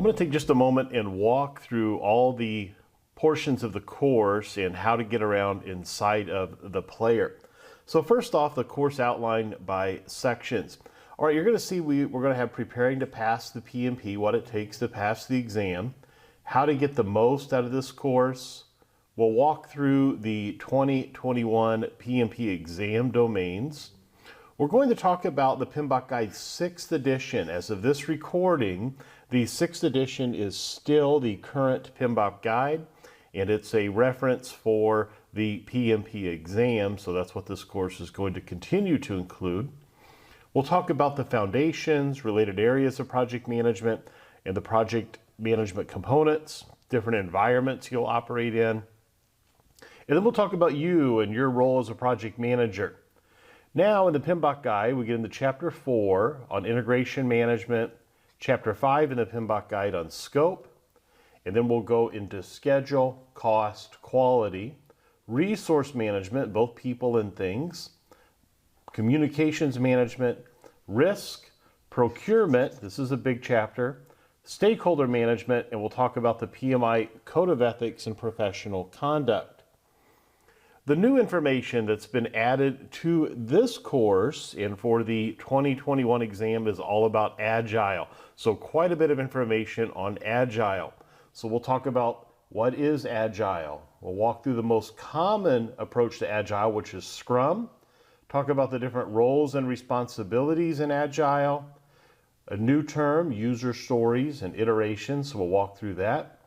I'm going to take just a moment and walk through all the portions of the course and how to get around inside of the player. So first off, the course outline by sections. All right, you're going to see we're going to have preparing to pass the PMP, what it takes to pass the exam, how to get the most out of this course. We'll walk through the 2021 PMP exam domains. We're going to talk about the PMBOK Guide 6th edition. As of this recording, the 6th edition is still the current PMBOK Guide, and it's a reference for the PMP exam, so that's what this course is going to continue to include. We'll talk about the foundations, related areas of project management, and the project management components, different environments you'll operate in. And then we'll talk about you and your role as a project manager. Now in the PMBOK Guide, we get into Chapter 4 on integration management, Chapter 5 in the PMBOK Guide on scope, and then we'll go into schedule, cost, quality, resource management, both people and things, communications management, risk, procurement, this is a big chapter, stakeholder management, and we'll talk about the PMI Code of Ethics and Professional Conduct. The new information that's been added to this course and for the 2021 exam is all about Agile. So quite a bit of information on Agile. So we'll talk about what is Agile. We'll walk through the most common approach to Agile, which is Scrum. Talk about the different roles and responsibilities in Agile. A new term, user stories and iterations. So we'll walk through that.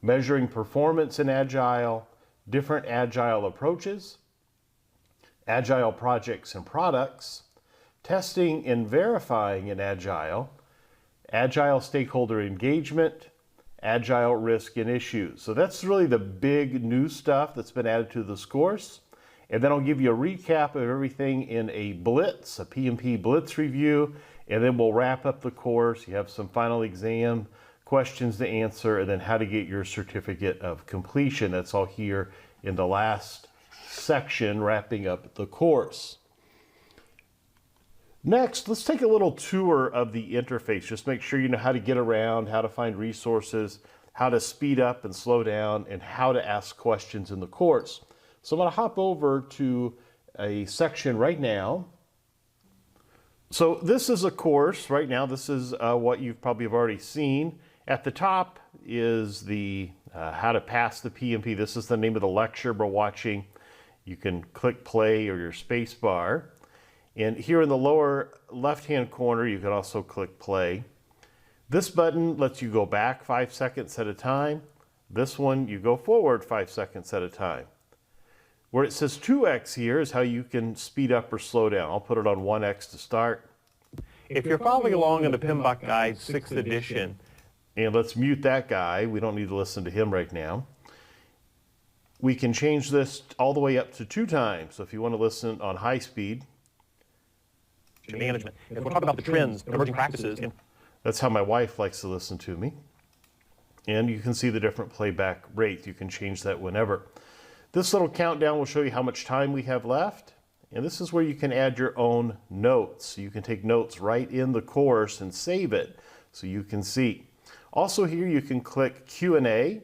Measuring performance in Agile. Different Agile approaches, Agile projects and products, testing and verifying in Agile, Agile stakeholder engagement, Agile risk and issues. So that's really the big new stuff that's been added to this course. And then I'll give you a recap of everything in a blitz, a PMP blitz review, and then we'll wrap up the course. You have some final exam questions to answer, and then how to get your certificate of completion. That's all here in the last section, wrapping up the course. Next, let's take a little tour of the interface. Just make sure you know how to get around, how to find resources, how to speed up and slow down, and how to ask questions in the course. So I'm going to hop over to a section right now. So this is a course right now. This is what you've probably already seen. At the top is the how to pass the PMP. This is the name of the lecture we're watching. You can click play or your space bar. And here in the lower left-hand corner, you can also click play. This button lets you go back 5 seconds at a time. This one, you go forward 5 seconds at a time. Where it says 2x here is how you can speed up or slow down. I'll put it on 1x to start. If you're following along in the PMBOK Guide 6th edition, and let's mute that guy. We don't need to listen to him right now. We can change this all the way up to 2 times. So if you want to listen on high speed. management. We'll talk about the trends and emerging practices. That's how my wife likes to listen to me. And you can see the different playback rates. You can change that whenever. This little countdown will show you how much time we have left. And this is where you can add your own notes. You can take notes right in the course and save it so you can see. Also here you can click Q&A,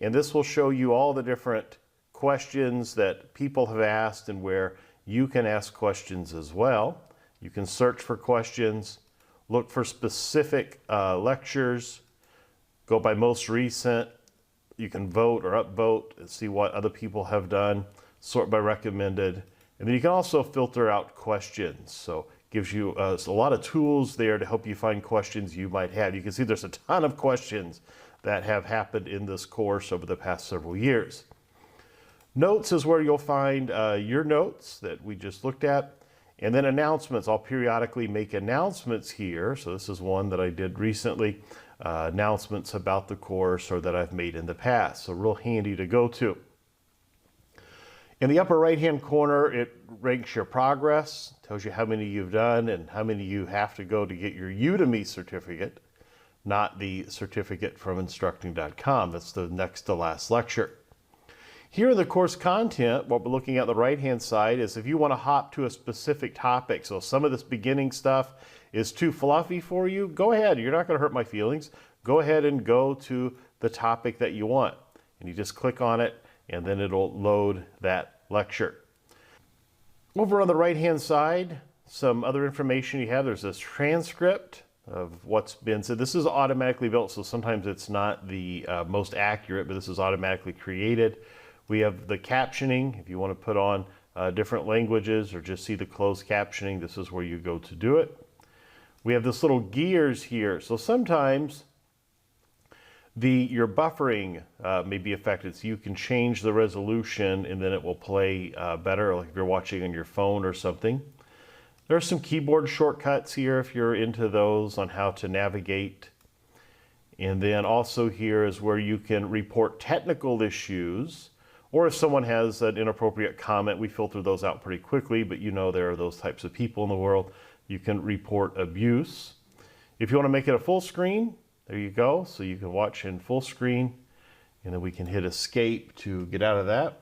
and this will show you all the different questions that people have asked and where you can ask questions as well. You can search for questions, look for specific lectures, go by most recent. You can vote or upvote and see what other people have done, sort by recommended. And then you can also filter out questions. So it gives you a lot of tools there to help you find questions you might have. You can see there's a ton of questions that have happened in this course over the past several years. Notes is where you'll find your notes that we just looked at. And then announcements. I'll periodically make announcements here. So this is one that I did recently. Announcements about the course or that I've made in the past. So real handy to go to. In the upper right-hand corner, it ranks your progress, tells you how many you've done and how many you have to go to get your Udemy certificate, not the certificate from instructing.com. That's the next to last lecture. Here in the course content, what we're looking at the right-hand side is if you want to hop to a specific topic. So some of this beginning stuff is too fluffy for you, go ahead. You're not going to hurt my feelings. go ahead and go to the topic that you want. And you just click on it, and then it'll load that lecture. Over on the right-hand side, some other information you have. There's this transcript of what's been said. This is automatically built, so sometimes it's not the most accurate, but this is automatically created. We have the captioning. If you want to put on different languages or just see the closed captioning, this is where you go to do it. We have this little gears here. So sometimes your buffering may be affected, so you can change the resolution and then it will play better, like if you're watching on your phone or something. There are some keyboard shortcuts here if you're into those on how to navigate. And then also here is where you can report technical issues, or if someone has an inappropriate comment, we filter those out pretty quickly, but you know there are those types of people in the world. You can report abuse. If you want to make it a full screen, there you go. So you can watch in full screen, and then we can hit escape to get out of that.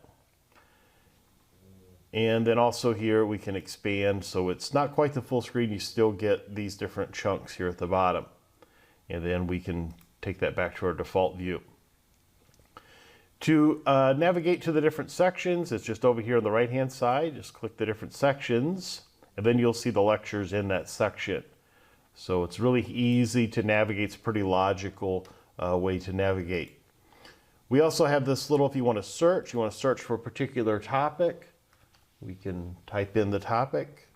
And then also here we can expand, so it's not quite the full screen. You still get these different chunks here at the bottom. And then we can take that back to our default view. To navigate to the different sections, it's just over here on the right-hand side. Just click the different sections, and then you'll see the lectures in that section. So it's really easy to navigate. It's a pretty logical way to navigate. We also have this little, if you want to search for a particular topic, we can type in the topic,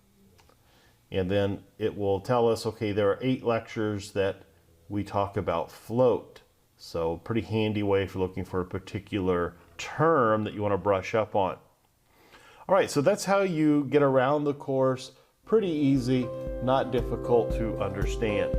and then it will tell us, okay, there are 8 lectures that we talk about float. So pretty handy way if you're looking for a particular term that you want to brush up on. All right, so that's how you get around the course. Pretty easy, not difficult to understand.